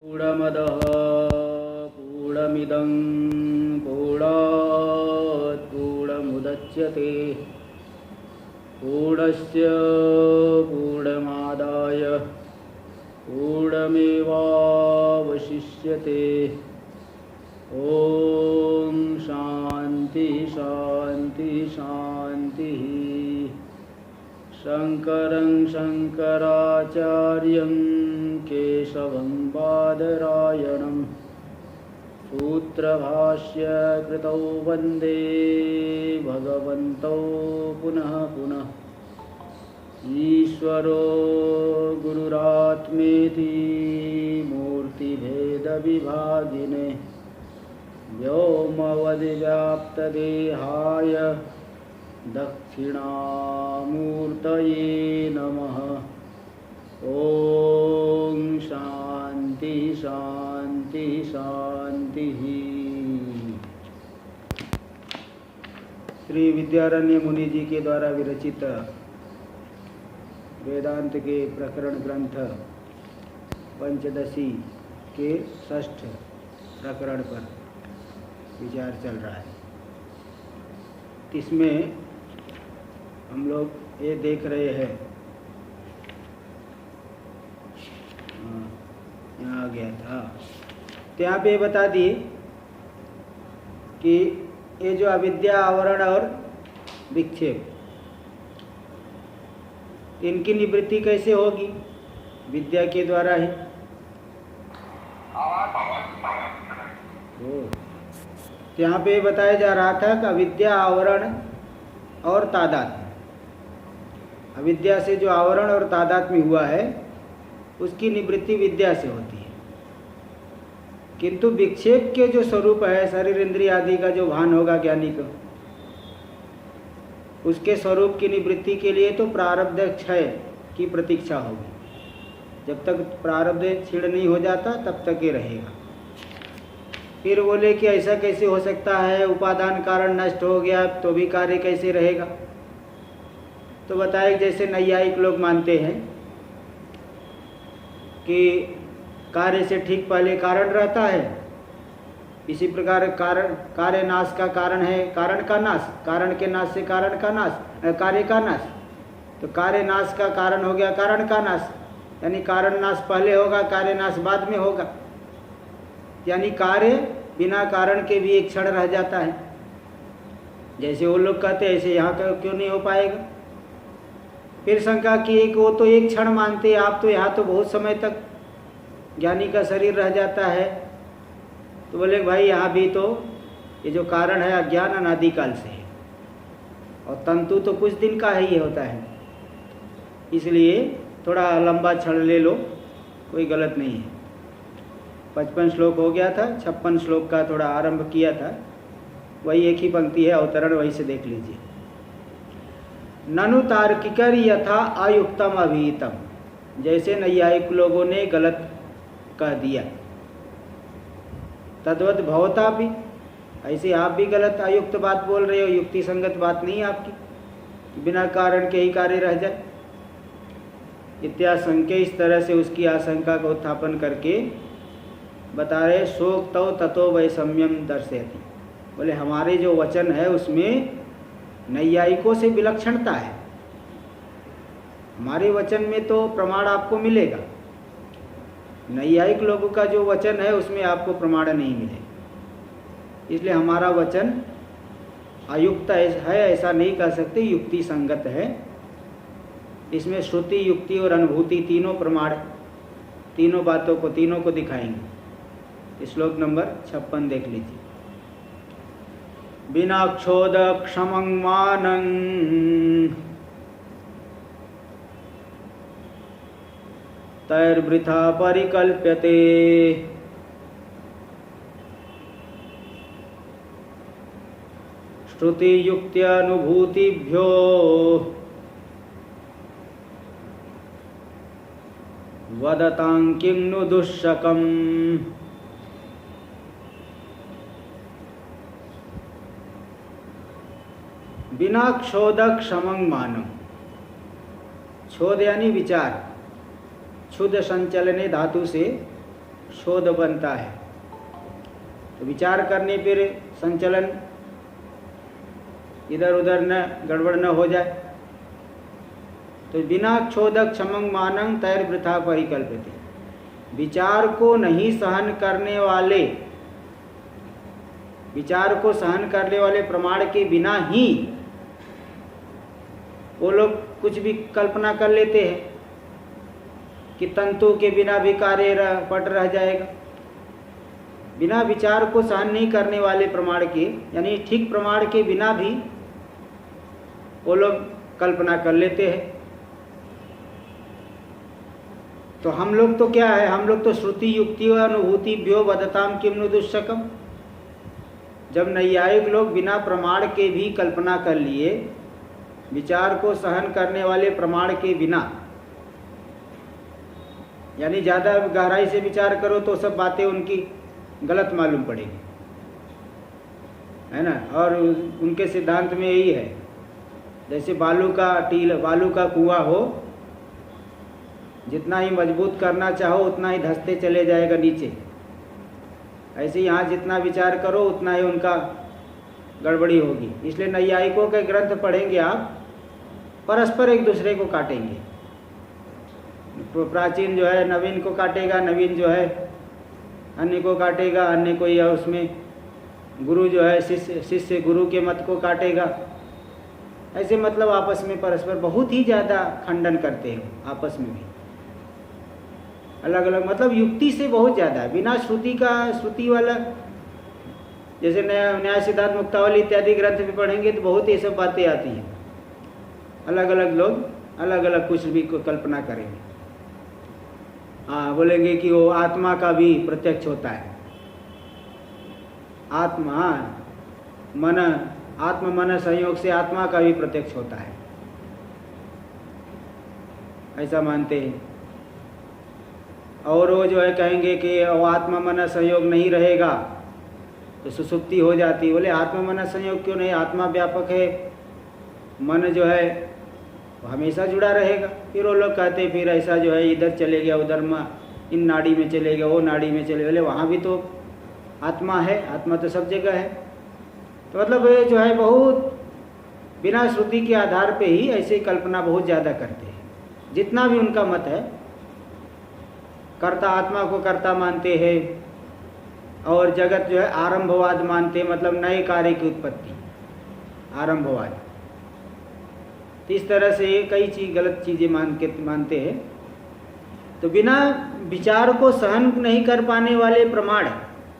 पूर्णमदः पूर्णमिदं पूर्णात् पूर्णमुदच्यते पूर्णस्य पूर्णमादाय पूर्णमेवावशिष्यते। ॐ शान्ति शान्ति शान्तिः। शङ्करं शङ्कराचार्यं केशवं बादरायणं सूत्रभाष्यकृतौ वन्दे भगवन्तौ पुनः पुनः। ईश्वरो गुरुरात्मेति मूर्तिभेदविभागिने व्योमवद्व्याप्तदेहाय दक्षिणामूर्तये नमः। ॐ शान्ति शान्ति शान्तिः। श्री विद्यारण्य मुनि जी के द्वारा विरचित वेदांत के प्रकरण ग्रंथ पंचदशी के षष्ठ प्रकरण पर विचार चल रहा है। इसमें हम लोग ये देख रहे हैं, यहाँ आ गया था, तो यहाँ पे बता दिए कि ये जो अविद्या, आवरण और विक्षेप, इनकी निवृत्ति कैसे होगी? विद्या के द्वारा ही। तो यहाँ पे बताया जा रहा था कि अविद्या, आवरण और तादात्म्य, अविद्या से जो आवरण और तादात्म्य हुआ है उसकी निवृत्ति विद्या से होती है। किंतु विक्षेप के जो स्वरूप है, शरीर इंद्रिय आदि का जो भान होगा ज्ञानी को, उसके स्वरूप की निवृत्ति के लिए तो प्रारब्ध क्षय की प्रतीक्षा होगी। जब तक प्रारब्ध क्षीण नहीं हो जाता तब तक ये रहेगा। फिर बोले कि ऐसा कैसे हो सकता है, उपादान कारण नष्ट हो गया तो भी कार्य कैसे रहेगा? तो बताए जैसे नैयायिक लोग मानते हैं कि कार्य से ठीक पहले कारण रहता है, इसी प्रकार कार्य नाश का कारण है कारण का नाश, कारण के नाश से कारण का नाश, कार्य का नाश। तो कार्य नाश का कारण हो गया कारण का नाश, यानी कारण नाश पहले होगा, कार्य नाश बाद में होगा। यानी कार्य बिना कारण के भी एक क्षण रह जाता है। जैसे वो लोग कहते हैं ऐसे यहाँ का क्यों नहीं हो पाएगा? फिर शंका की एक वो तो एक क्षण मानते हैं, आप तो यहाँ तो बहुत समय तक ज्ञानी का शरीर रह जाता है। तो बोले भाई यहाँ भी तो ये जो कारण है अज्ञान अनादिकाल से है, और तंतु तो कुछ दिन का ही होता है, इसलिए थोड़ा लंबा क्षण ले लो, कोई गलत नहीं है। 55 श्लोक हो गया था, 56 श्लोक का थोड़ा आरंभ किया था, वही एक ही पंक्ति है, अवतरण वही से देख लीजिए। ननु तार्किकर यथा अयुक्तम अभिहितम, जैसे नैयायिक लोगों ने गलत कह दिया, तद्वत भवता भी, ऐसे आप भी गलत अयुक्त बात बोल रहे हो, युक्ति संगत बात नहीं है आपकी, बिना कारण के ही कार्य रह जाए इत्याशंके। इस तरह से उसकी आशंका को उत्थापन करके बता रहे शोक्तौ ततो वैषम्यम दर्शयति। बोले हमारे जो वचन है उसमें नैयायिकों से विलक्षणता है। हमारे वचन में तो प्रमाण आपको मिलेगा, नैयायिक लोगों का जो वचन है उसमें आपको प्रमाण नहीं मिलेगा। इसलिए हमारा वचन अयुक्त है ऐसा नहीं कह सकते, युक्ति संगत है। इसमें श्रुति, युक्ति और अनुभूति तीनों प्रमाण, तीनों बातों को, तीनों को दिखाएंगे। श्लोक नंबर 56 देख लीजिए। बिना क्षोध क्षमं मानं तैर्वृथा परिकल्प्यते श्रुति युक्त्यनुभूतिभ्यो वदतां किं नु दुष्शकम्। बिना क्षोध क्षमं मानम, क्षोध यानी विचार, क्षुद्र संचलने धातु से शोध बनता है। तो विचार करने पर संचलन इधर उधर न गड़बड़ न हो जाए। तो बिना क्षोधक क्षमं मानं तैर वृथा परिकल्पते, विचार को नहीं सहन करने वाले, विचार को सहन करने वाले प्रमाण के बिना ही वो लोग कुछ भी कल्पना कर लेते हैं कि तंतु के बिना भी कार्य पट रह जाएगा। बिना विचार को सहन नहीं करने वाले प्रमाण के, यानी ठीक प्रमाण के बिना भी वो लोग कल्पना कर लेते हैं। तो हम लोग तो क्या है, हम लोग तो श्रुति युक्ति और अनुभूति भ्यो वदताम किम नु दुष्कम। जब नैयायिक लोग बिना प्रमाण के भी कल्पना कर लिए, विचार को सहन करने वाले प्रमाण के बिना, यानी ज़्यादा गहराई से विचार करो तो सब बातें उनकी गलत मालूम पड़ेगी, है ना। और उनके सिद्धांत में यही है, जैसे बालू का कुआं हो, जितना ही मजबूत करना चाहो उतना ही धंसते चले जाएगा नीचे। ऐसे यहाँ जितना विचार करो उतना ही उनका गड़बड़ी होगी। इसलिए नैयायिकों के ग्रंथ पढ़ेंगे आप, परस्पर एक दूसरे को काटेंगे। प्राचीन जो है नवीन को काटेगा, नवीन जो है अन्य को काटेगा, अन्य कोई उसमें गुरु जो है शिष्य गुरु के मत को काटेगा। ऐसे मतलब आपस में परस्पर बहुत ही ज़्यादा खंडन करते हैं, आपस में भी अलग अलग, मतलब युक्ति से बहुत ज़्यादा, बिना श्रुति वाला, जैसे न्याय सिद्धांत मुक्तावली इत्यादि ग्रंथ भी पढ़ेंगे तो बहुत ये सब बातें आती हैं। अलग अलग लोग अलग अलग कुछ भी कल्पना करेंगे। हाँ, बोलेंगे कि वो आत्मा का भी प्रत्यक्ष होता है। आत्मा मन संयोग से आत्मा का भी प्रत्यक्ष होता है, ऐसा मानते हैं। और वो जो है कहेंगे कि वो आत्मा मन संयोग नहीं रहेगा तो सुसुप्ति हो जाती। बोले आत्मा मन संयोग क्यों नहीं, आत्मा व्यापक है, मन जो है वो हमेशा जुड़ा रहेगा। फिर वो लोग कहते फिर ऐसा जो है इधर चले गया, उधर में इन नाड़ी में चले गया, वो नाड़ी में चले, बोले वहाँ भी तो आत्मा है, आत्मा तो सब जगह है। तो मतलब ये जो है बहुत बिना श्रुति के आधार पे ही ऐसे कल्पना बहुत ज़्यादा करते हैं। जितना भी उनका मत है, कर्ता आत्मा को कर्ता मानते हैं, और जगत जो है आरंभवाद मानते हैं, मतलब नए कार्य की उत्पत्ति, आरंभवाद। तो इस तरह से कई गलत चीज़ें मानते हैं। तो बिना विचार को सहन नहीं कर पाने वाले प्रमाण,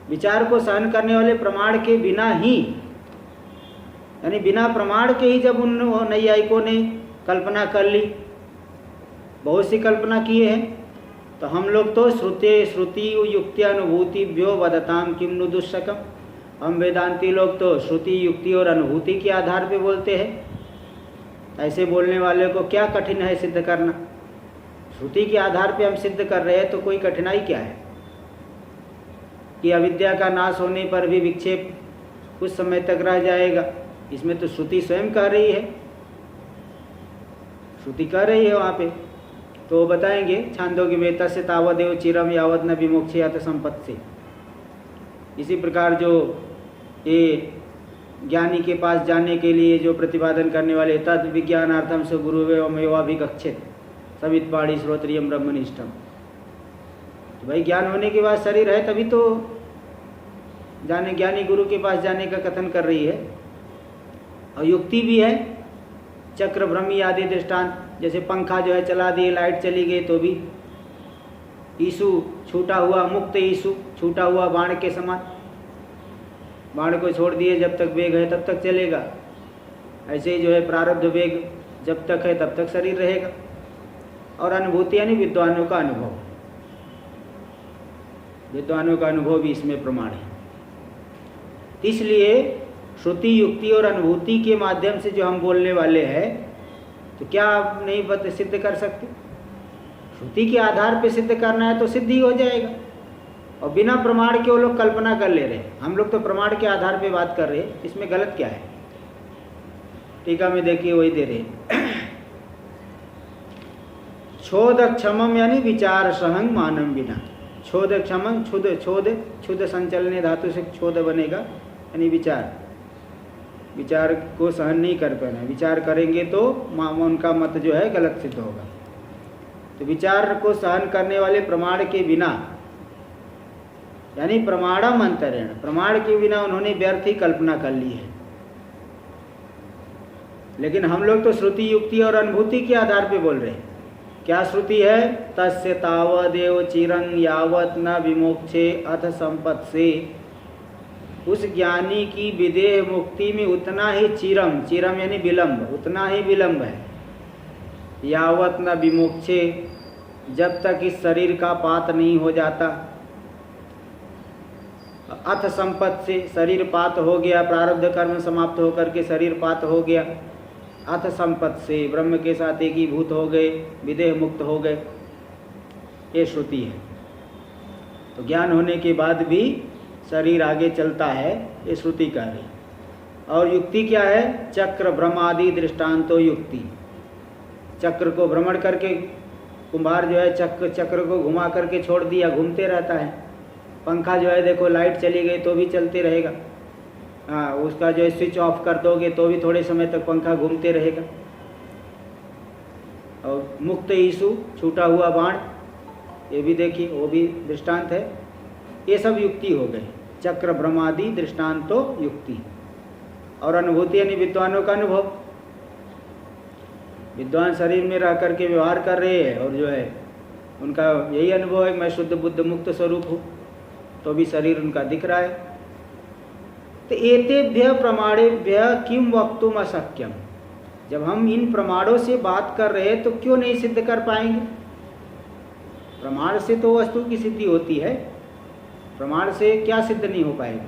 विचार को सहन करने वाले प्रमाण के बिना ही, यानी बिना प्रमाण के ही जब उन नैयायिकों ने कल्पना कर ली, बहुत सी कल्पना किए हैं, तो हम लोग तो श्रुति युक्ति अनुभूति भ्यो वदताम किम नु दुष्कम। हम वेदांती लोग तो श्रुति युक्ति और अनुभूति के आधार पे बोलते हैं। ऐसे बोलने वाले को क्या कठिन है सिद्ध करना। श्रुति के आधार पे हम सिद्ध कर रहे हैं तो कोई कठिनाई क्या है कि अविद्या का नाश होने पर भी विक्षेप कुछ समय तक रह जाएगा। इसमें तो श्रुति स्वयं कह रही है, श्रुति कह रही है वहाँ पे। तो बताएंगे छांदोग्य में तस्य तावदेव चिरम यावत न विमोक्षयात संपत्ति। इसी प्रकार जो ये ज्ञानी के पास जाने के लिए जो प्रतिपादन करने वाले तद विज्ञानार्थम से गुरुवेवमेवाभिगच्छेत सवित्पाणी श्रोत्रियम ब्रह्मनिष्ठम। तो भाई ज्ञान होने के बाद शरीर है तभी तो ज्ञानी गुरु के पास जाने का कथन कर रही है। और युक्ति भी है, चक्र भ्रमी आदि दृष्टांत, जैसे पंखा जो है चला दिए, लाइट चली गई तो भी ईसु छूटा हुआ, मुक्त ईसु छूटा हुआ बाण के समान, बाण को छोड़ दिए जब तक वेग है तब तक चलेगा। ऐसे ही जो है प्रारब्ध वेग जब तक है तब तक शरीर रहेगा। और अनुभूति यानी विद्वानों का अनुभव, विद्वानों का अनुभव भी इसमें प्रमाण है। इसलिए श्रुति युक्ति और अनुभूति के माध्यम से जो हम बोलने वाले हैं तो क्या आप नहीं सिद्ध कर सकते। श्रुति के आधार पे सिद्ध करना है तो सिद्ध ही हो जाएगा। और बिना प्रमाण के वो लोग कल्पना कर ले रहे हैं, हम लोग तो प्रमाण के आधार पे बात कर रहे हैं। इसमें गलत क्या है, टीका में देखिए वही दे रहे हैं। क्षोध क्षमम यानी विचार सहंग मानम बिना, क्षोध क्षमं क्षुद क्षोध क्षुद संचलने धातु से क्षोध बनेगा, यानी विचार को सहन नहीं कर पाना। विचार करेंगे तो उनका मत जो है गलत सिद्ध होगा। तो विचार को सहन करने वाले प्रमाण के बिना, यानी प्रमाणम अंतरेण, प्रमाण के बिना उन्होंने व्यर्थ ही कल्पना कर ली है। लेकिन हम लोग तो श्रुति युक्ति और अनुभूति के आधार पे बोल रहे हैं। क्या श्रुति है? तस्य तावदेव चिरं यावत न विमोक्षे अथ संपत्से। उस ज्ञानी की विदेह मुक्ति में उतना ही चिरम, चिरम यानी विलंब, उतना ही विलंब है। यावत न विमोक्षे, जब तक इस शरीर का पात नहीं हो जाता। अथ संपत्ति से, शरीर पात हो गया, प्रारब्ध कर्म समाप्त होकर के शरीर पात हो गया। अथ संपत्ति से, ब्रह्म के साथ एकीभूत हो गए, विदेह मुक्त हो गए, ये श्रुति है। तो ज्ञान होने के बाद भी शरीर आगे चलता है, ये श्रुति कह रही। और युक्ति क्या है? चक्र भ्रमादि दृष्टांतो युक्ति। चक्र को भ्रमण करके कुम्हार जो है चक्र को घुमा करके छोड़ दिया, घूमते रहता है। पंखा जो है देखो, लाइट चली गई तो भी चलते रहेगा। हाँ, उसका जो है स्विच ऑफ कर दोगे तो भी थोड़े समय तक पंखा घूमते रहेगा। और मुक्त ईसु, छूटा हुआ बाण, ये भी देखिए, वो भी दृष्टांत है। ये सब युक्ति हो गई। चक्र भ्रमादि दृष्टांतो युक्ति। और अनुभूति यानी विद्वानों का अनुभव। विद्वान शरीर में रह करके व्यवहार कर रहे हैं और जो है उनका यही अनुभव है, मैं शुद्ध बुद्ध मुक्त स्वरूप हूँ, तो भी शरीर उनका दिख रहा है। तो एतेभ्य प्रमाणेभ्य किम वक्तुम अशक्यम। जब हम इन प्रमाणों से बात कर रहे हैं तो क्यों नहीं सिद्ध कर पाएंगे? प्रमाण से तो वस्तु की सिद्धि होती है, प्रमाण से क्या सिद्ध नहीं हो पाएगा?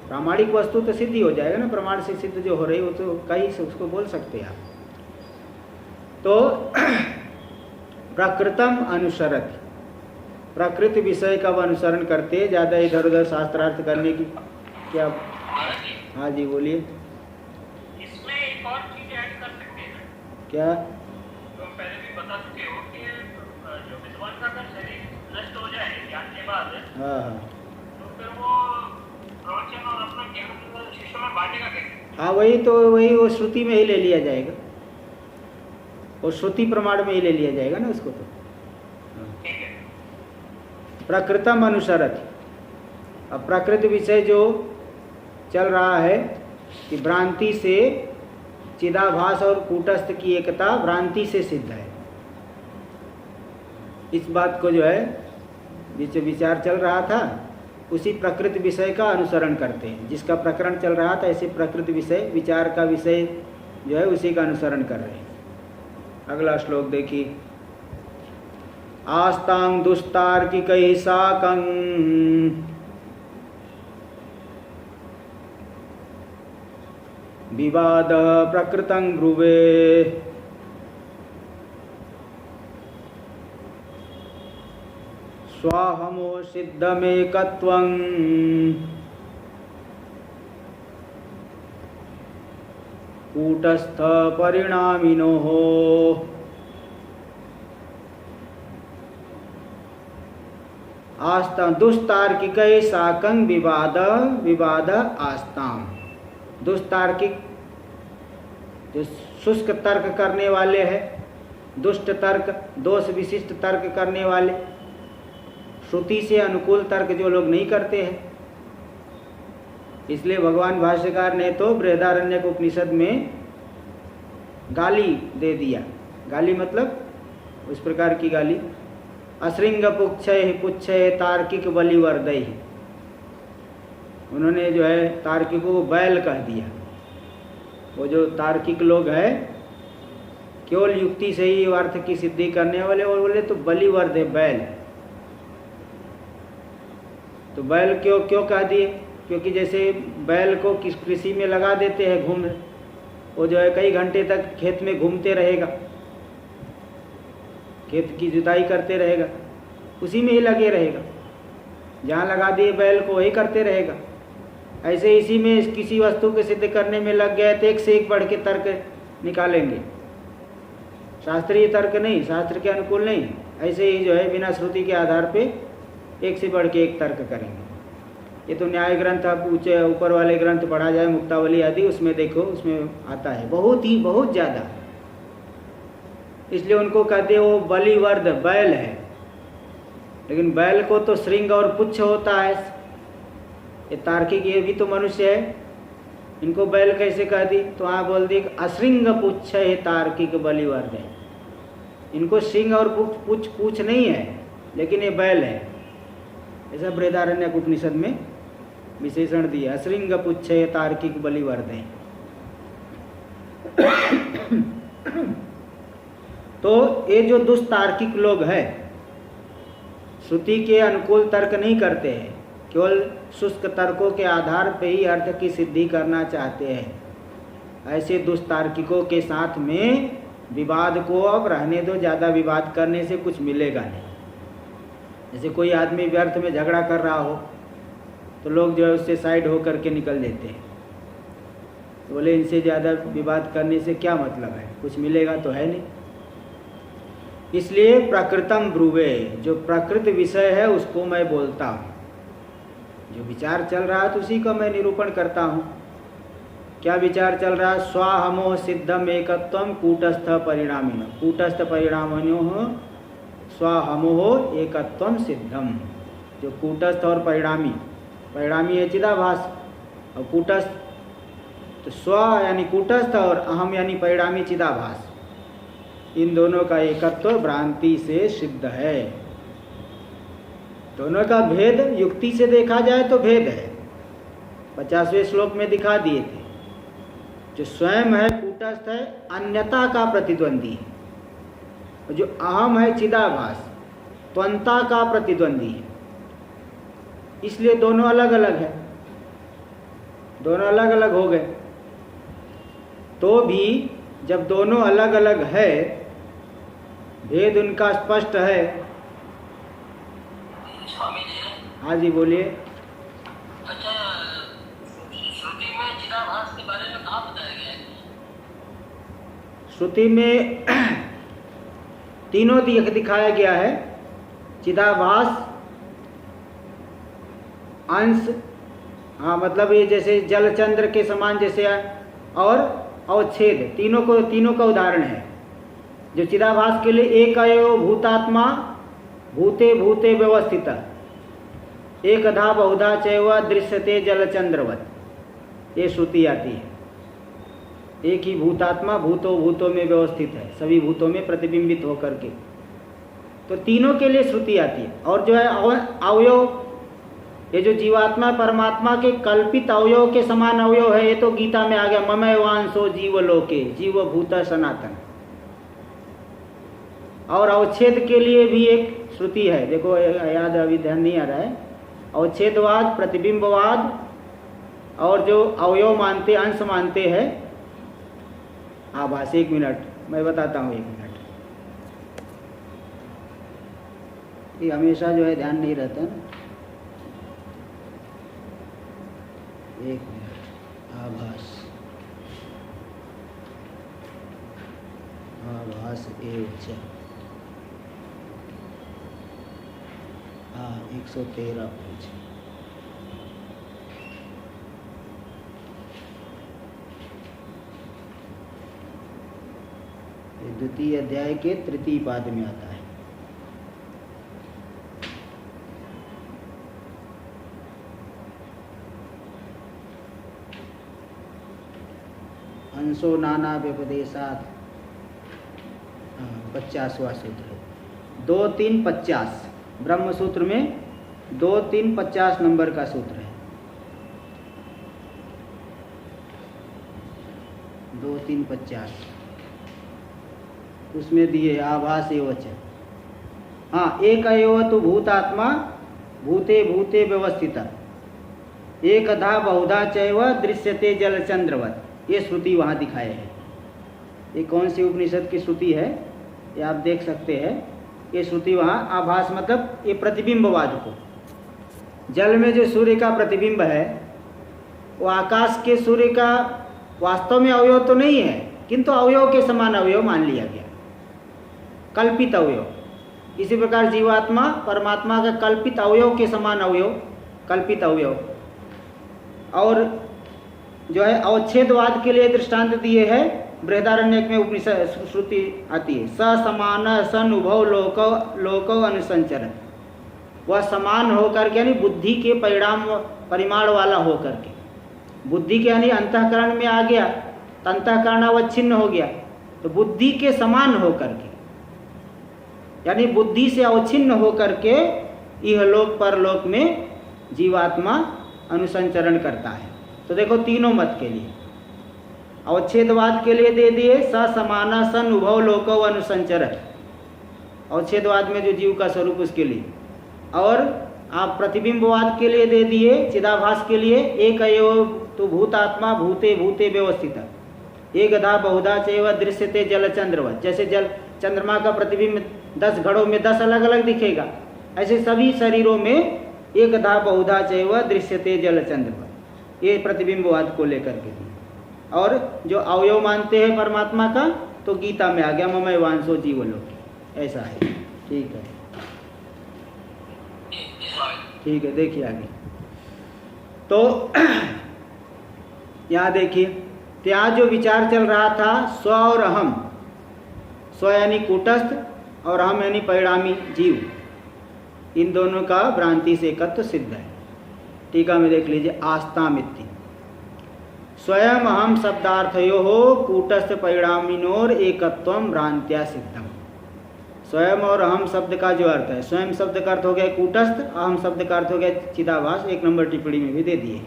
प्रामाणिक वस्तु तो सिद्धि हो जाएगा ना, प्रमाण से सिद्ध जो हो रही है वो तो कहीं से उसको बोल सकते हैं आप। तो प्रकृतम अनुसरति, प्रकृति विषय का अनुसरण करते, ज़्यादा इधर उधर शास्त्रार्थ करने की क्या? हाँ जी बोलिए। इसमें एक और चीज ऐड कर सकते हैं क्या? जो पहले भी बता चुके हो कि जो विद्वान का अगर शरीर नष्ट हो जाए ज्ञान के बाद, हाँ, तो फिर वो प्रवचन और अपना ज्ञान शिष्यों में बांटेगा कैसे? हाँ वही तो, वही वो श्रुति में ही ले लिया जाएगा, वो श्रुति प्रमाण में ही ले लिया जाएगा ना उसको। तो ठीक है। प्रकृतम अनुसरति। अब प्रकृति विषय जो चल रहा है कि भ्रांति से चिदाभास और कूटस्थ की एकता भ्रांति से सिद्ध है। इस बात को जो है जिस विचार चल रहा था उसी प्रकृति विषय का अनुसरण करते हैं। जिसका प्रकरण चल रहा था ऐसे प्रकृति विषय, विचार का विषय जो है उसी का अनुसरण कर रहे हैं। अगला श्लोक देखिए। आस्तां दुस्तार्किकैः साकं विवाद प्रकृतं ब्रुवे। स्वाहमो सिद्धमेकत्वं कूटस्थ परिणामिनोः। आस्ता दुस्तार्किकै साकं विवाद आस्ताम। दुस्तार्किक जो शुष्क तर्क करने वाले हैं, दुष्ट तर्क, दोष विशिष्ट तर्क करने वाले, श्रुति से अनुकूल तर्क जो लोग नहीं करते हैं। इसलिए भगवान भाष्यकार ने तो बृहदारण्यक उपनिषद में गाली दे दिया। गाली मतलब उस प्रकार की गाली, अश्रिंग पुच्छय तार्किक बलिवर्दय। उन्होंने जो है तार्किकों को बैल कह दिया। वो जो तार्किक लोग हैं केवल युक्ति से ही अर्थ की सिद्धि करने वाले, और बोले तो बलिवर्द है, बैल। तो बैल क्यों कह दिए? क्योंकि जैसे बैल को किस कृषि में लगा देते हैं घूम, वो जो है कई घंटे तक खेत में घूमते रहेगा, खेत की जुताई करते रहेगा, उसी में ही लगे रहेगा। जहाँ लगा दिए बैल को वही करते रहेगा। ऐसे इसी में किसी वस्तु को सिद्ध करने में लग गए तो एक से एक बढ़ के तर्क निकालेंगे। शास्त्रीय तर्क नहीं, शास्त्र के अनुकूल नहीं, ऐसे ही जो है बिना श्रुति के आधार पे एक से बढ़ के एक तर्क करेंगे। ये तो न्याय ग्रंथ, आप ऊंचे ऊपर वाले ग्रंथ पढ़ा जाए, मुक्तावली आदि, उसमें देखो, उसमें आता है बहुत ज़्यादा। इसलिए उनको कहते हैं वो बलिवर्द बैल है, लेकिन बैल को तो श्रृंग और पुच्छ होता है। ये तार्किक, ये भी तो मनुष्य है, इनको बैल कैसे कह दी? तो वहाँ बोल दी अश्रृंग पुच्छ है तार्किक बलिवर्द है। इनको श्रृंग और पूछ नहीं है, लेकिन ये बैल है। ऐसा बृहदारण्यक उपनिषद में विशेषण दिया, अश्रृंग पुच्छ है तार्किक बलिवर्द है। तो ये जो दुष्तार्किक लोग हैं, श्रुति के अनुकूल तर्क नहीं करते हैं, केवल शुष्क तर्कों के आधार पर ही अर्थ की सिद्धि करना चाहते हैं। ऐसे दुष्तार्किकों के साथ में विवाद को अब रहने दो, ज़्यादा विवाद करने से कुछ मिलेगा नहीं। जैसे कोई आदमी व्यर्थ में झगड़ा कर रहा हो तो लोग जो है उससे साइड होकर के निकल देते हैं। तो बोले इनसे ज़्यादा विवाद करने से क्या मतलब है, कुछ मिलेगा तो है नहीं। इसलिए प्रकृतम ब्रुवे, जो प्रकृत विषय है उसको मैं बोलता हूँ, जो विचार चल रहा है तो उसी का मैं निरूपण करता हूँ। क्या विचार चल रहा है? स्वाहमोह सिद्धम एकत्वम कूटस्थ परिणामिनो, कूटस्थ परिणामिनो स्वाहमोह एकत्वम सिद्धम। जो कूटस्थ और परिणामी है चिदाभास, और कूटस्थ तो स्व यानी कूटस्थ और अहम यानी परिणामी चिदाभास, इन दोनों का एकत्व भ्रांति से सिद्ध है। दोनों का भेद युक्ति से देखा जाए तो भेद है, 50वें श्लोक में दिखा दिए थे। जो स्वयं है कूटस्थ है, अन्यता का प्रतिद्वंदी है, और जो अहम है चिदाभास, त्वंता का प्रतिद्वंदी है। इसलिए दोनों अलग अलग है, दोनों अलग अलग हो गए। तो भी जब दोनों अलग अलग है, भेद उनका स्पष्ट है। स्वामी जी, हाँ जी बोलिए। अच्छा, श्रुति में चिदाभास के बारे में कहाँ बताया गया है? श्रुति में तीनों दिखाया गया है। चिदाभास, अंश, हाँ मतलब ये जैसे जल चंद्र के समान जैसे, और अवच्छेद, तीनों का उदाहरण है। जो चिदाभास के लिए एक अयो भूतात्मा भूते भूते व्यवस्थित, एकधा बहुधा चैव दृश्यते जलचंद्रवत, ये श्रुति आती है। एक ही भूतात्मा भूतों में व्यवस्थित है, सभी भूतों में प्रतिबिंबित होकर के, तो तीनों के लिए श्रुति आती है। और जो है अवयव, ये जो जीवात्मा परमात्मा के कल्पित अवयव के समान अवयव है, ये तो गीता में आ गया, ममैवांसो जीवलोके, जीव भूत सनातन। और अवच्छेद के लिए भी एक श्रुति है, देखो याद अभी ध्यान नहीं आ रहा है। अवच्छेदवाद, प्रतिबिंबवाद, और जो अवयव मानते, अंश मानते हैं आभास। 1 मिनट मैं बताता हूँ, 1 मिनट। ये हमेशा जो है ध्यान नहीं रहता ना। 1 मिनट, आभास एच, हाँ 113 पेज। द्वितीय अध्याय के तृतीय पाद में आता है। अंशो नाना व्यपदेशात, 50वां सूत्र है, 2, 3, 50 ब्रह्म सूत्र में 2, 3, 50 नंबर का सूत्र है। 2, 3, 50 उसमें दिए आभास एवच। हाँ, एक अयो तो भूतात्मा भूते भूते व्यवस्थित, एकधा बहुधा चैव दृश्यते जलचंद्रवत, ये श्रुति वहाँ दिखाए है। ये कौन सी उपनिषद की श्रुति है ये आप देख सकते हैं। ये श्रुति वहाँ आभास मतलब ये प्रतिबिंबवाद को, जल में जो सूर्य का प्रतिबिंब है वो आकाश के सूर्य का वास्तव में अवयव तो नहीं है, किंतु अवयव के समान अवयव मान लिया गया, कल्पित अवयव। इसी प्रकार जीवात्मा परमात्मा का कल्पित अवयव के समान अवयव, कल्पित अवयव। और जो है अवच्छेदवाद के लिए दृष्टांत दिए है, बृहदारण्यक में उपनिषद श्रुति आती है, स समान सनुभव लोको अनुसंचरण। वह समान होकर के यानी बुद्धि के परिमाण वाला होकर के, बुद्धि के यानी अंतःकरण में आ गया तो अंतःकरण अवच्छिन्न हो गया, तो बुद्धि के समान होकर के यानी बुद्धि से अवच्छिन्न होकर के इहलोक परलोक में जीवात्मा अनुसंचरण करता है। तो देखो तीनों मत के लिए, अवच्छेदवाद के लिए दे दिए स समाना सन उभव लोको अनुसंचरण, अवच्छेदवाद में जो जीव का स्वरूप उसके लिए, और आप प्रतिबिंबवाद के लिए दे दिए, चिदाभास के लिए एक एव तो भूतात्मा भूते भूते व्यवस्थित, एकधा बहुधा चैव दृश्यते जलचंद्रवत। जैसे जल चंद्रमा का प्रतिबिंब 10 घड़ों में 10 अलग अलग दिखेगा, ऐसे सभी शरीरों में एकधा बहुधा चैव दृश्यते जलचंद्रवत, ये प्रतिबिंबवाद को लेकर के दिए। और जो अवयव मानते हैं परमात्मा का, तो गीता में आ गया ममय वांसो जीवलोक, ऐसा है। ठीक है, ठीक है, देखिए आगे। तो यहाँ देखिए, तो यहाँ जो विचार चल रहा था स्व और अहम, स्व यानी कूटस्थ और अहम यानी परिणामी जीव, इन दोनों का भ्रांति से एकत्व सिद्ध है। टीका में देख लीजिए, आस्था मित्ति स्वयं अहम शब्दार्थयो कूटस्थ परिणामिनोर एकत्वम भ्रांत्या सिद्धम। स्वयं और अहम शब्द का जो अर्थ है, स्वयं शब्द का अर्थ हो गया कूटस्थ, अहम शब्द का अर्थ हो गया चिदाभास, 1 नंबर टिप्पणी में भी दे दिए।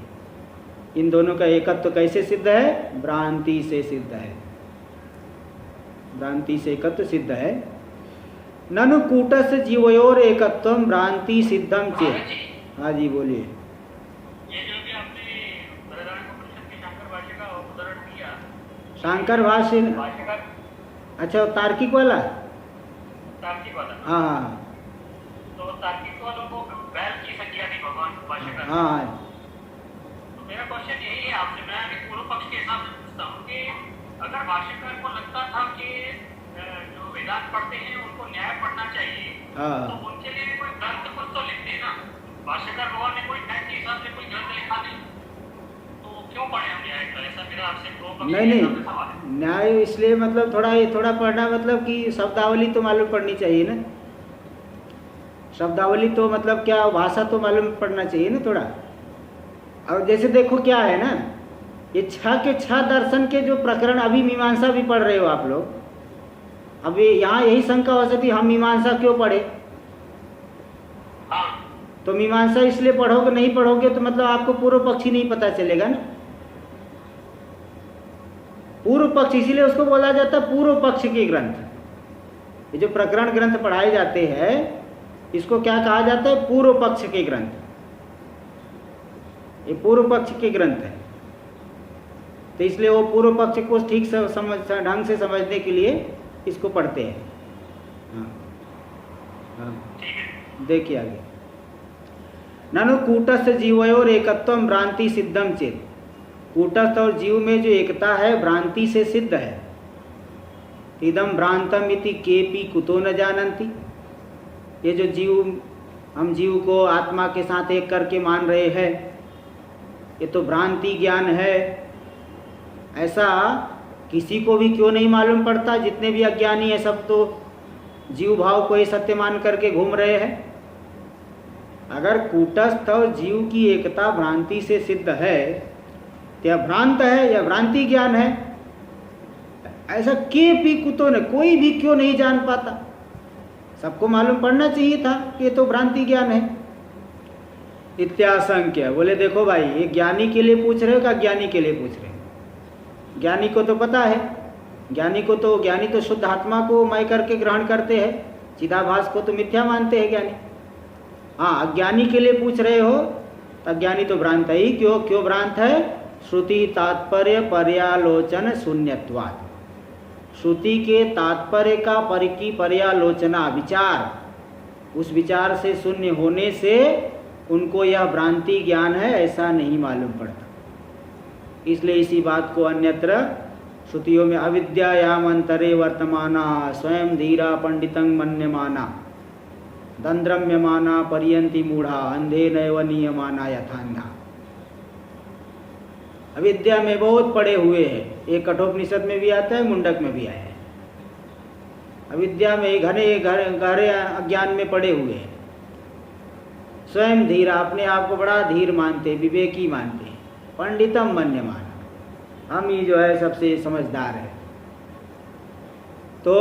इन दोनों का एकत्व कैसे सिद्ध है? भ्रांति से सिद्ध है, भ्रांति से एकत्व सिद्ध है। ननु कूटस्थ जीवयोर एकत्वम भ्रांति सिद्धम चेत्। हाँ जी बोलिए। ये जो भी आपने बृहदारण्यकोपनिषद के शांकर भाष्य का उदाहरण दिया, शांकर भाष्य, भाष्यकार, अच्छा तार्किक वाला, तार्किक वाला, हाँ, तो तार्किक वालों को बैल की संज्ञा दी भगवान भाष्यकार। हाँ, तो मेरा क्वेश्चन यही है आपसे, मैं अभी पूर्व पक्ष के हिसाब से पूछता हूँ कि अगर भाष्यकार को लगता था कि जो वेदांत पढ़ते हैं उनको न्याय पढ़ना चाहिए, हाँ, तो उनके लिए कोई ग्रंथ कुछ तो लिखते ना। भाष्यकार भगवान ने कोई न्याय के हिसाब से कोई ग्रंथ लिखा नहीं, तो क्यों पढ़े हम न्याय का? ऐसा मेरा आपसे पूर्व पक्ष के हिसाब से सवाल है। न्याय इसलिए मतलब थोड़ा पढ़ना, मतलब कि शब्दावली तो मालूम पड़नी चाहिए ना, शब्दावली तो मतलब क्या, भाषा तो मालूम पड़ना चाहिए ना थोड़ा। और जैसे देखो क्या है ना, ये 6 के 6 दर्शन के जो प्रकरण, अभी मीमांसा भी पढ़ रहे हो आप लोग, अभी यहाँ यही शंका हो सकती, हम मीमांसा क्यों पढ़े? हाँ, तो मीमांसा इसलिए पढ़ोगे, नहीं पढ़ोगे तो मतलब आपको पूर्व पक्ष ही नहीं पता चलेगा ना। पूर्व पक्ष इसीलिए उसको बोला जाता है पूर्व पक्ष के ग्रंथ। ये जो प्रकरण ग्रंथ पढ़ाए जाते हैं इसको क्या कहा जाता है? पूर्व पक्ष के ग्रंथ। ये पूर्व पक्ष के ग्रंथ है, तो इसलिए वो पूर्व पक्ष को ठीक से ढंग से समझने के लिए इसको पढ़ते हैं। हाँ, हाँ, देखिए आगे। ननु कूटस्थ जीवयोर एकत्वम भ्रांति सिद्धम चेत्। कूटस्थ और जीव में जो एकता है भ्रांति से सिद्ध है। इदम भ्रांतम इति केपि कुतो न जानन्ति। ये जो जीव, हम जीव को आत्मा के साथ एक करके मान रहे हैं, ये तो भ्रांति ज्ञान है, ऐसा किसी को भी क्यों नहीं मालूम पड़ता? जितने भी अज्ञानी हैं सब तो जीव भाव को ही सत्य मान करके घूम रहे हैं। अगर कूटस्थ और जीव की एकता भ्रांति से सिद्ध है तो यह भ्रांत है, यह भ्रांति ज्ञान है। ऐसा के पी कुतो ने, कोई भी क्यों नहीं जान पाता? सबको मालूम पड़ना चाहिए था कि ये तो भ्रांति ज्ञान है। इत्याशंक्य। बोले देखो भाई, ये ज्ञानी के लिए पूछ रहे हो कि अज्ञानी के लिए पूछ रहे हो? ज्ञानी को तो पता है, ज्ञानी तो शुद्ध आत्मा को मैं करके ग्रहण करते हैं, चिदाभास को तो मिथ्या मानते हैं ज्ञानी। हाँ, अज्ञानी के लिए पूछ रहे हो तो अज्ञानी तो भ्रांत ही। क्यों भ्रांत है? श्रुति तात्पर्य पर्यालोचन शून्यत्वात्। श्रुति के तात्पर्य की पर्यालोचना, विचार, उस विचार से शून्य होने से उनको यह भ्रांति ज्ञान है ऐसा नहीं मालूम पड़ता। इसलिए इसी बात को अन्यत्र श्रुतियों में अविद्यायाम अंतरे वर्तमाना स्वयं धीरा पंडितं मन्यमाना, दंद्रम्यमाना पर्यंति मूढ़ा अंधे नैव नियमाना यथांधा। अविद्या में बहुत पड़े हुए हैं। एक कठोपनिषद में भी आता है, मुंडक में भी आया है। अविद्या में गहरे अज्ञान में पड़े हुए हैं। स्वयं धीर, अपने आप को बड़ा धीर मानते, विवेकी मानते, पंडितम मन्यमाना, हम ही जो है सबसे समझदार है। तो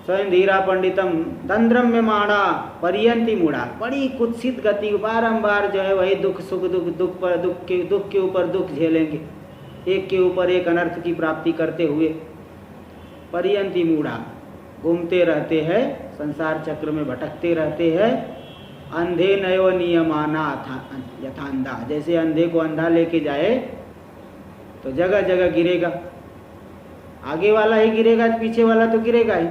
स्वयं धीरा पंडितम दंद्रम्यमाणा पर्यंति मूढ़ा, बड़ी कुत्सित गति, बारंबार जो है वही दुख सुख दुख के ऊपर दुख झेलेंगे, एक के ऊपर एक अनर्थ की प्राप्ति करते हुए पर्यंति मूढ़ा, घूमते रहते हैं, संसार चक्र में भटकते रहते हैं। अंधे नयो नियमाना यथांधा, जैसे अंधे को अंधा लेके जाए तो जगह जगह गिरेगा, आगे वाला ही गिरेगा, पीछे वाला तो गिरेगा ही।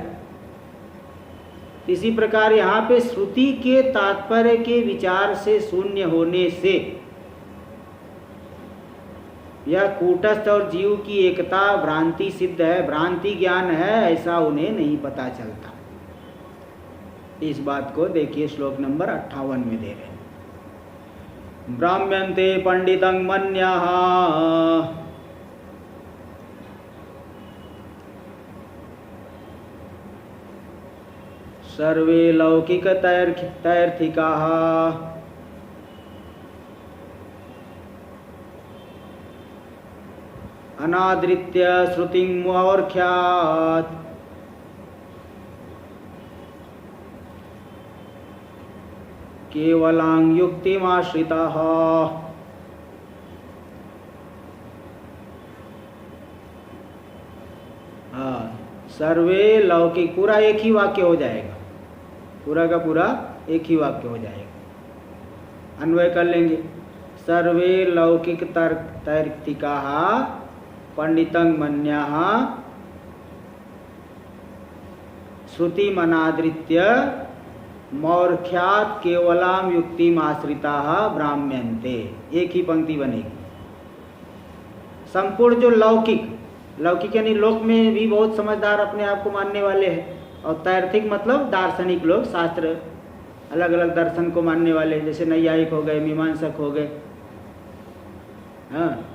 इसी प्रकार यहाँ पे श्रुति के तात्पर्य के विचार से शून्य होने से यह कूटस्थ और जीव की एकता भ्रांति सिद्ध है, भ्रांति ज्ञान है, ऐसा उन्हें नहीं पता चलता। इस बात को देखिए श्लोक नंबर 58 में दे रहे हैं। ब्राह्म्यन्ते पंडितं मन्यः सर्वे लौकिक तैर्थिकाः अनादृत्य श्रुतिं मौर्ख्यात् केवलां युक्तिमाश्रिताः। सर्वे लौकिक, पूरा एक ही वाक्य हो जाएगा, पूरा का पूरा एक ही वाक्य हो जाएगा। अन्वय कर लेंगे। सर्वे लौकिक तैर्थिकाः पंडितं मन्यः श्रुतिमनादृत्य मौर्ख्यात् केवलां युक्तिमाश्रिताः ब्राह्म्यन्ते। एक ही पंक्ति बनेगी। संपूर्ण जो लौकिक यानी लोक में भी बहुत समझदार अपने आप को मानने वाले हैं, और तैर्थिक मतलब दार्शनिक लोग, शास्त्र अलग अलग दर्शन को मानने वाले, जैसे नैयायिक हो गए, मीमांसक हो गए, हाँ,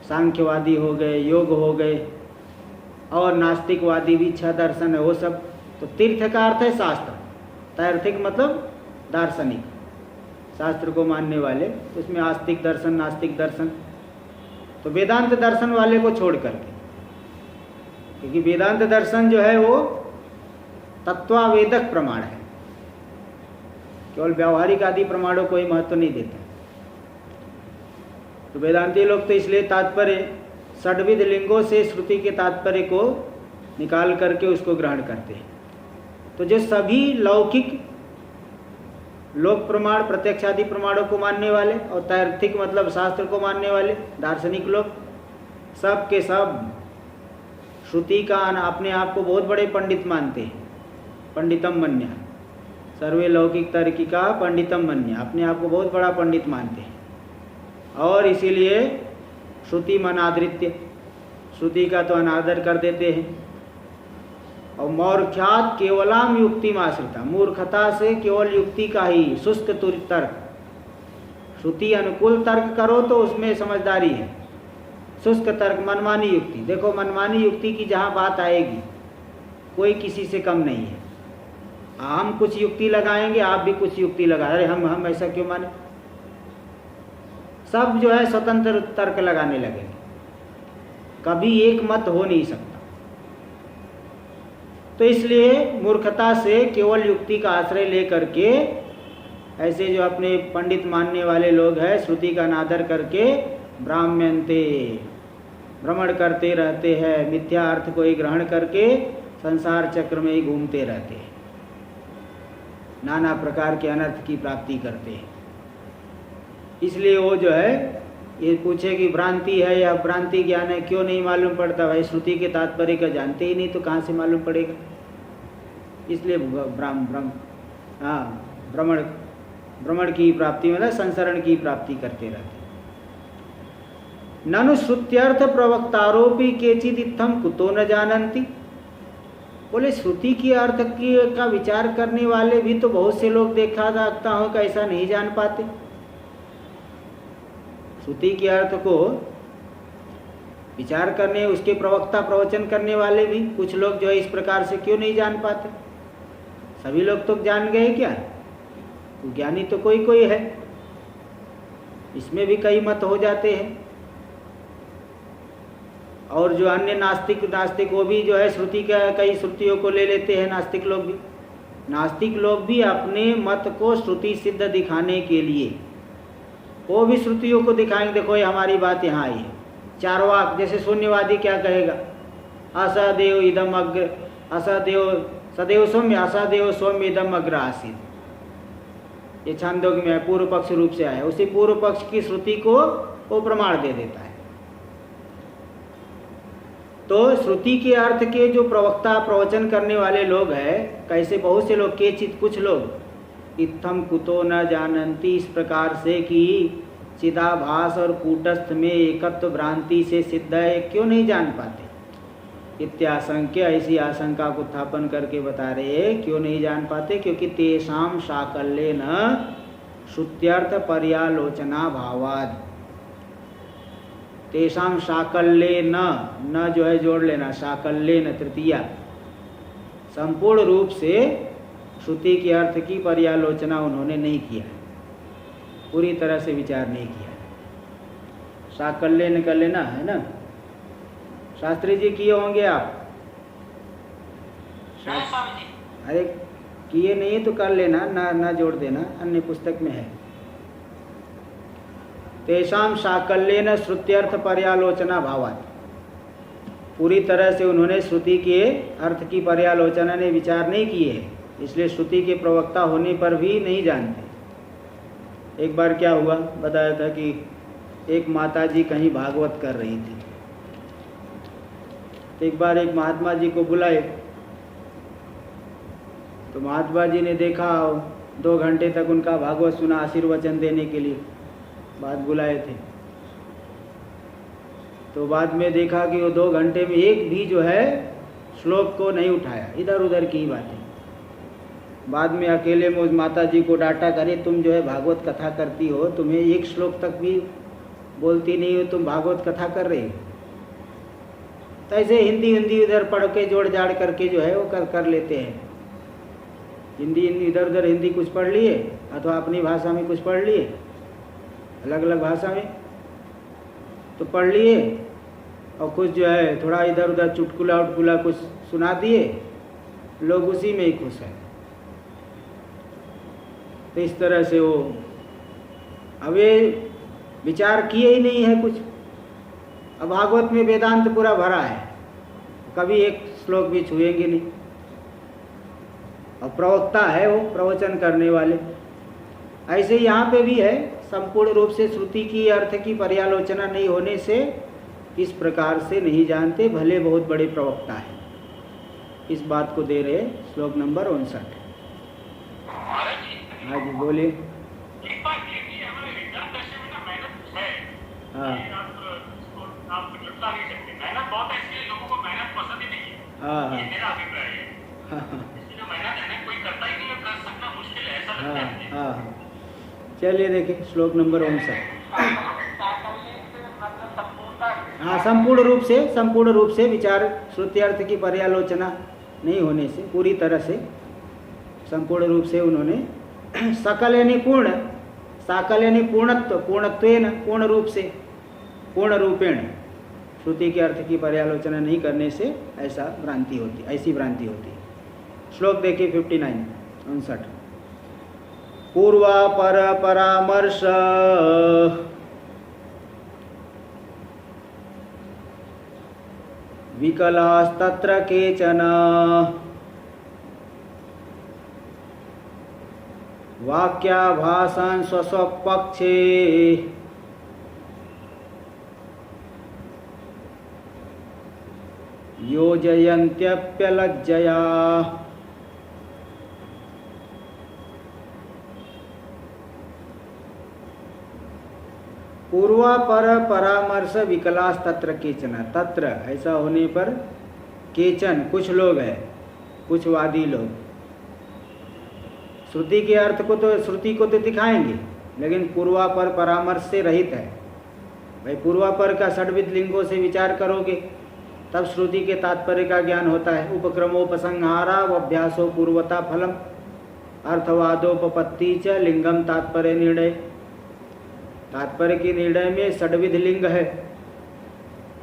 सांख्यवादी हो गए, योग हो गए, और नास्तिकवादी भी 6 दर्शन है वो सब। तो तीर्थ का अर्थ है शास्त्र, तैर्थिक मतलब दार्शनिक, शास्त्र को मानने वाले। उसमें आस्तिक दर्शन, नास्तिक दर्शन, तो वेदांत दर्शन वाले को छोड़ करके, क्योंकि वेदांत दर्शन जो है वो तत्वावेदक प्रमाण है, केवल व्यावहारिक आदि प्रमाणों को ही महत्व नहीं देता। तो वेदांती लोग तो इसलिए तात्पर्य षड्विध लिंगों से श्रुति के तात्पर्य को निकाल करके उसको ग्रहण करते हैं। तो जो सभी लौकिक लोक प्रमाण, प्रत्यक्ष आदि प्रमाणों को मानने वाले, और तैर्थिक मतलब शास्त्र को मानने वाले दार्शनिक लोग, सब के सब श्रुति का अपने आप को बहुत बड़े पंडित मानते हैं। पंडितम मन्य, सर्वे लौकिक तर्किका पंडितम मन्य, अपने आप को बहुत बड़ा पंडित मानते हैं। और इसीलिए श्रुति मनादृत्य, श्रुति का तो अनादर कर देते हैं। और मौर्ख्यात केवलाम युक्ति आश्रिता, मूर्खता से केवल युक्ति का ही शुष्क तर्क, श्रुति अनुकूल तर्क करो तो उसमें समझदारी है, शुष्क तर्क मनमानी युक्ति। देखो मनमानी युक्ति की जहाँ बात आएगी, कोई किसी से कम नहीं है। हम कुछ युक्ति लगाएंगे, आप भी कुछ युक्ति लगा, अरे हम ऐसा क्यों माने, सब जो है स्वतंत्र तर्क लगाने लगेंगे, कभी एक मत हो नहीं सकता। तो इसलिए मूर्खता से केवल युक्ति का आश्रय लेकर के ऐसे जो अपने पंडित मानने वाले लोग हैं, श्रुति का अनादर करके ब्राह्म्यन्ते, भ्रमण करते रहते हैं, मिथ्या अर्थ को ही ग्रहण करके संसार चक्र में ही घूमते रहते हैं, नाना प्रकार के अनर्थ की प्राप्ति करते हैं। इसलिए वो जो है ये पूछे कि भ्रांति है या भ्रांति ज्ञान है, क्यों नहीं मालूम पड़ता? भाई श्रुति के तात्पर्य का जानते ही नहीं तो कहाँ से मालूम पड़ेगा? इसलिए भ्रमण की प्राप्ति मतलब संसरण की प्राप्ति करते रहते। ननु श्रुत्यर्थ प्रवक्तारोपि केचित् इत्थं कुतो न जानन्ति। बोले श्रुति की अर्थ की का विचार करने वाले भी तो बहुत से लोग देखा जाता हूँ कि ऐसा नहीं जान पाते। श्रुति के अर्थ को विचार करने, उसके प्रवक्ता प्रवचन करने वाले भी कुछ लोग जो है इस प्रकार से क्यों नहीं जान पाते? सभी लोग तो जान गए क्या? तो ज्ञानी तो कोई कोई है, इसमें भी कई मत हो जाते हैं। और जो अन्य नास्तिक वो भी जो है श्रुति का कई श्रुतियों को ले लेते हैं। नास्तिक लोग भी अपने मत को श्रुति सिद्ध दिखाने के लिए वो भी श्रुतियों को दिखाएंगे। देखो ये हमारी बात यहाँ आई है। चारवाक जैसे शून्यवादी क्या कहेगा? असदेव इदम अग्र, असदेव सदैव सौम्य, असदेव सौम्य इदम अग्र आसीत्। ये छांदोग्य में पूर्व पक्ष रूप से आया। उसी पूर्व पक्ष की श्रुति को वो प्रमाण दे देता है। तो श्रुति के अर्थ के जो प्रवक्ता प्रवचन करने वाले लोग हैं, कैसे बहुत से लोग, केचित कुछ लोग, इत्थम कुतो न जानन्ति, इस प्रकार से कि चिदाभास और कूटस्थ में एकत्व भ्रांति से सिद्ध है, क्यों नहीं जान पाते? इत्याशंक्य, ऐसी आशंका को उत्थापन करके बता रहे हैं क्यों नहीं जान पाते? क्योंकि तेषाम साकल्येन श्रुत्यर्थ पर्यालोचना भावाद। तेषाम साकल्येन, न जो है जोड़ लेना, साकल्येन तृतीया, संपूर्ण रूप से श्रुति के अर्थ की पर्यालोचना उन्होंने नहीं किया, पूरी तरह से विचार नहीं किया। साकल्येन कर लेना है ना, शास्त्री जी किए होंगे आप? अरे किए नहीं तो कर लेना, ना जोड़ देना, अन्य पुस्तक में है। तेषाम साकल्येन श्रुत्यर्थ पर्यालोचना भावात्, पूरी तरह से उन्होंने श्रुति के अर्थ की पर्यालोचना ने विचार नहीं किए है, इसलिए श्रुति के प्रवक्ता होने पर भी नहीं जानते। एक बार क्या हुआ, बताया था कि एक माता जी कहीं भागवत कर रही थी, तो एक बार एक महात्मा जी को बुलाए, तो महात्मा जी ने देखा 2 घंटे तक उनका भागवत सुना, आशीर्वचन देने के लिए बात बुलाए थे। तो बाद में देखा कि वो 2 घंटे में एक भी जो है श्लोक को नहीं उठाया, इधर उधर की बातें। बाद में अकेले में उस माता जी को डांटा, करे तुम जो है भागवत कथा करती हो, तुम्हें एक श्लोक तक भी बोलती नहीं हो, तुम भागवत कथा कर रही हो। तो ऐसे हिंदी उधर पढ़ के जोड़ जाड़ करके जो है वो कर लेते हैं। हिंदी इधर उधर हिंदी कुछ पढ़ लिए, अथवा अपनी भाषा में कुछ पढ़ लिए, अलग अलग भाषा में तो पढ़ लिए, और कुछ जो है थोड़ा इधर उधर चुटकुला उटकुला कुछ सुना दिए, लोग उसी में ही खुश हैं। तो इस तरह से वो अब ये विचार किए ही नहीं है कुछ। अब भागवत में वेदांत पूरा भरा है, कभी एक श्लोक भी छुएंगे नहीं। और प्रवक्ता है वो प्रवचन करने वाले, ऐसे यहाँ पे भी है। संपूर्ण रूप से श्रुति की अर्थ की पर्यालोचना नहीं होने से इस प्रकार से नहीं जानते, भले बहुत बड़े प्रवक्ता है। इस बात को दे रहे श्लोक नंबर 59। हाँ जी बोलिए। हाँ मेहनत बहुत है, इसलिए लोगों को मेहनत पसंद ही नहीं है। हाँ ये मेरा अभिप्राय है। इसलिए जो मेहनत है ना, कोई करता ही नहीं है, कर सकना मुश्किल है, ऐसा लगता है। हाँ चलिए देखिए श्लोक नंबर 59। हाँ संपूर्ण रूप से विचार श्रुति अर्थ की पर्यालोचना नहीं होने से, पूरी तरह से संपूर्ण रूप से उन्होंने सकल यानी पूर्ण, साकल यानी पूर्णत्व, पूर्णत्वेन पूर्ण रूप से, पूर्ण रूपेण श्रुति के अर्थ की पर्यालोचना नहीं करने से ऐसी भ्रांति होती है। श्लोक देखिए 59। पूर्वापर परामर्श विकलास्तत्र केचन वाक्याभासं स्वस्वपक्षे योजयन्त्यप्यलज्जया। पूर्वापर परामर्श विकलास तत्र केचन, तत्र ऐसा होने पर केचन कुछ लोग हैं, कुछ वादी लोग श्रुति के अर्थ को तो श्रुति को तो दिखाएंगे, लेकिन पूर्वापर परामर्श से रहित है। भाई पूर्वापर का षड्विध लिंगों से विचार करोगे तब श्रुति के तात्पर्य का ज्ञान होता है। उपक्रमोपसंहारा व अभ्यासो पूर्वता फलम अर्थवादोपपत्ति च लिंगम तात्पर्य निर्णय। तात्पर्य के निर्णय में षड्विध लिंग है,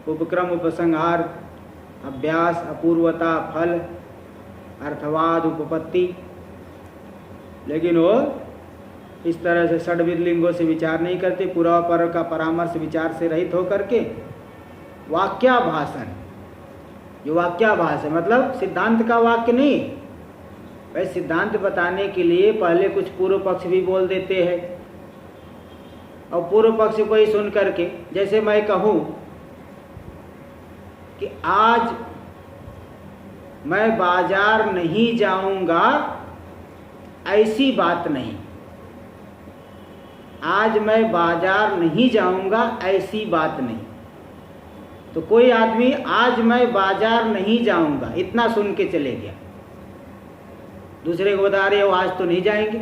उपक्रम उपसंहार, अभ्यास, अपूर्वता, फल, अर्थवाद, उपपत्ति। लेकिन वो इस तरह से षड्विध लिंगों से विचार नहीं करते। पूर्वापर का परामर्श विचार से रहित होकर के वाक्याभाषण, जो वाक्याभास है मतलब सिद्धांत का वाक्य नहीं। भाई सिद्धांत बताने के लिए पहले कुछ पूर्व पक्ष भी बोल देते हैं, और पूर्व पक्ष को ही सुन करके, जैसे मैं कहूँ कि आज मैं बाजार नहीं जाऊंगा, ऐसी बात नहीं। आज मैं बाजार नहीं जाऊंगा ऐसी बात नहीं। तो कोई आदमी आज मैं बाजार नहीं जाऊंगा इतना सुन के चले गया, दूसरे को बता रहे हो आज तो नहीं जाएंगे,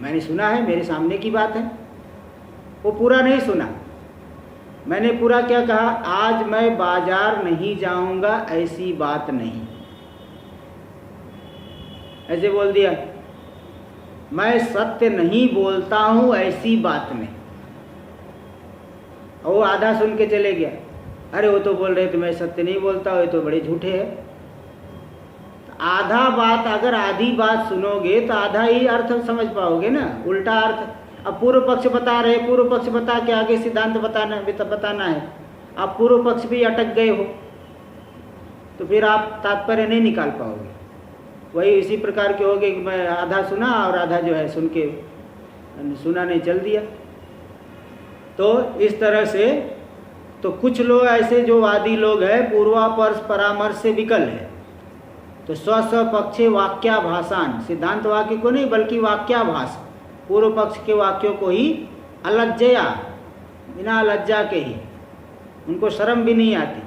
मैंने सुना है, मेरे सामने की बात है। वो पूरा नहीं सुना। मैंने पूरा क्या कहा, आज मैं बाजार नहीं जाऊंगा ऐसी बात नहीं, ऐसे बोल दिया। मैं सत्य नहीं बोलता हूं ऐसी बात नहीं। और वो आधा सुन के चले गया, अरे वो तो बोल रहे थे मैं सत्य नहीं बोलता, वो तो बड़े झूठे हैं। तो आधा बात, अगर आधी बात सुनोगे तो आधा ही अर्थ समझ पाओगे ना, उल्टा अर्थ। अब पूर्व पक्ष बता रहे, पूर्व पक्ष बता के आगे सिद्धांत बताना है, आप पूर्व पक्ष भी अटक गए हो तो फिर आप तात्पर्य नहीं निकाल पाओगे। वही इसी प्रकार के होगे कि मैं आधा सुना और आधा जो है सुन के सुना नहीं चल दिया। तो इस तरह से तो कुछ लोग ऐसे जो वादी लोग हैं पूर्वापर परामर्श से विकल है, तो स्व पक्षे वाक्याभाषान, सिद्धांत वाक्य को नहीं बल्कि वाक्याभास, पूर्व पक्ष के वाक्यों को ही अलज्जया, बिना लज्जा के ही, उनको शर्म भी नहीं आती,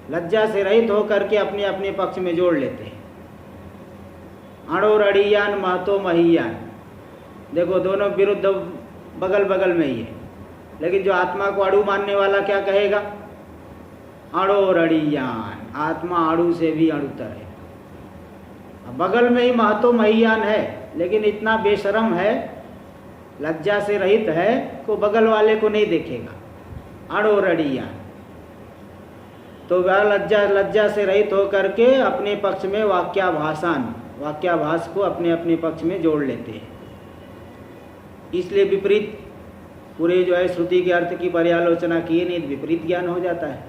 लज्जा से रहित होकर के अपने अपने पक्ष में जोड़ लेते हैं। अणो रड़ियान महतो महियान, देखो दोनों विरुद्ध बगल बगल में ही है, लेकिन जो आत्मा को अड़ू मानने वाला क्या कहेगा, अणो रड़ियान, आत्मा अड़ू से भी अड़ुतर है। बगल में ही महतो महियान है, लेकिन इतना बेशरम है, लज्जा से रहित है को बगल वाले को नहीं देखेगा। अणो रड़ियान, तो वह लज्जा से रहित होकर के अपने पक्ष में वाक्याभाषान, वाक्याभास को अपने अपने पक्ष में जोड़ लेते हैं। इसलिए विपरीत पूरे जो है श्रुति के अर्थ की पर्यालोचना किए नहीं, विपरीत ज्ञान हो जाता है।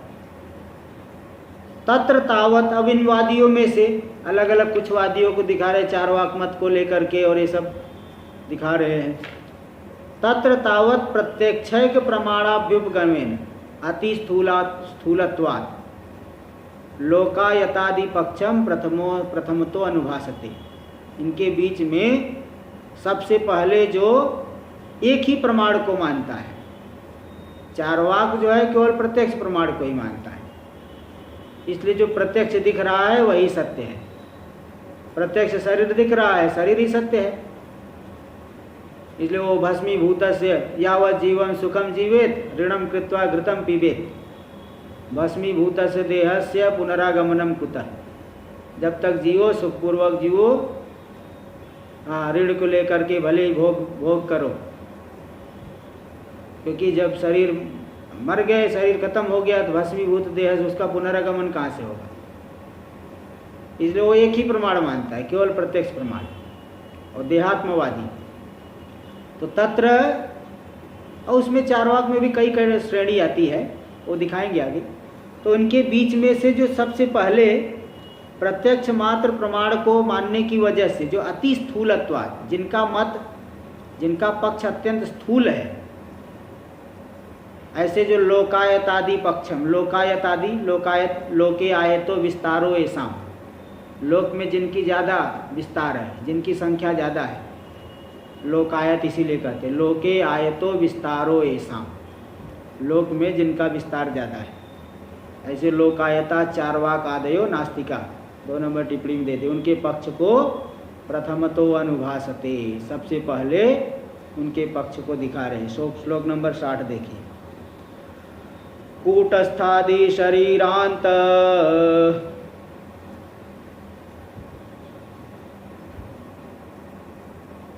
तत्र तावत, अब इन वादियों में से अलग अलग कुछ वादियों को दिखा रहे, चारवाक मत को लेकर के और ये सब दिखा रहे हैं। तत्र तावत प्रत्यक्षैक प्रमाणाभ्युपगमेन अति स्थूलत्वात् लोकायतादि पक्षम प्रथमतो अनुभासते। इनके बीच में सबसे पहले जो एक ही प्रमाण को मानता है, चारवाक जो है केवल प्रत्यक्ष प्रमाण को ही मानता है, इसलिए जो प्रत्यक्ष दिख रहा है वही सत्य है। प्रत्यक्ष शरीर दिख रहा है, शरीर ही सत्य है। इसलिए वो भस्मीभूतस्य यावत् जीवन सुखम जीवेत ऋणम कृत्वा घृतम पीबेत, भस्मीभूतस्य देहस्य पुनरागमनम कुतः। जब तक जियो सुखपूर्वक जियो, ऋण को लेकर के भले ही भोग करो, क्योंकि जब शरीर मर गए, शरीर खत्म हो गया तो भस्मीभूत देह से उसका पुनरागमन कहाँ से होगा। इसलिए वो एक ही प्रमाण मानता है, केवल प्रत्यक्ष प्रमाण, और देहात्मवादी। तो तत्र, और उसमें चारवाक में भी कई श्रेणी आती है, वो दिखाएंगे आगे। तो इनके बीच में से जो सबसे पहले प्रत्यक्ष मात्र प्रमाण को मानने की वजह से जो अति स्थूलत्वाद, जिनका मत, जिनका पक्ष अत्यंत स्थूल है, ऐसे जो लोकायतादि पक्षम, लोकायतादि, लोकायत लोके आयतो विस्तारो ऐसा, लोक में जिनकी ज़्यादा विस्तार है, जिनकी संख्या ज़्यादा है, लोकायत इसीलिए कहते हैं, लोके आयतो विस्तारो ऐसा, लोक में जिनका विस्तार ज़्यादा है, ऐसे लोकायता चारवाक आदयो नास्तिका, 2 नंबर टिप्पणी में देते, उनके पक्ष को प्रथमतो अनुभासते, सबसे पहले उनके पक्ष को दिखा रहे। श्लोक नंबर 60 देखिए। कूटस्थादि शरीरांत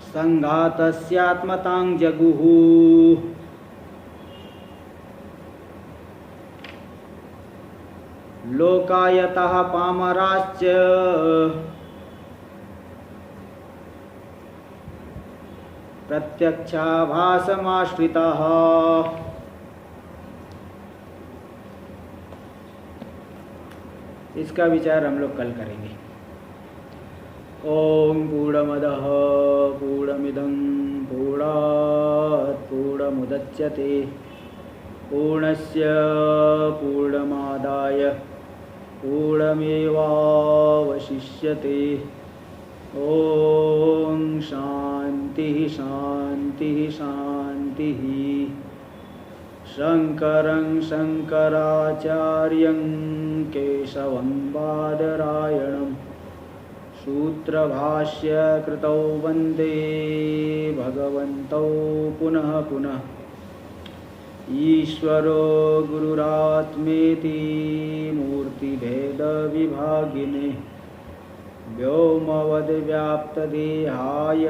संघातस्यात्मतां जगुः लोकायतः पामराश्च प्रत्यक्षाभासमाश्रिताः। इसका विचार हम लोग कल करेंगे। ओम पूर्णमदः पूर्णमिदं पूर्णात् पूर्णमुदच्यते पूर्णस्य पूर्णमादाय पूर्णमेवावशिष्यते। ओम शांति शांति शांति। शंकरं शंकराचार्यं केशवं बादरायणं सूत्रभाष्य कृतौ वन्दे भगवन्तौ पुनः पुनः। ईश्वरो गुरुरात्मेति मूर्तिभेदविभागिने व्योमवद्व्याप्तदेहाय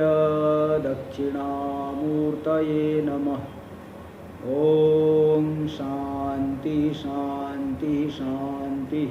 दक्षिणामूर्तये नमः। ओम शांति शांति शांति।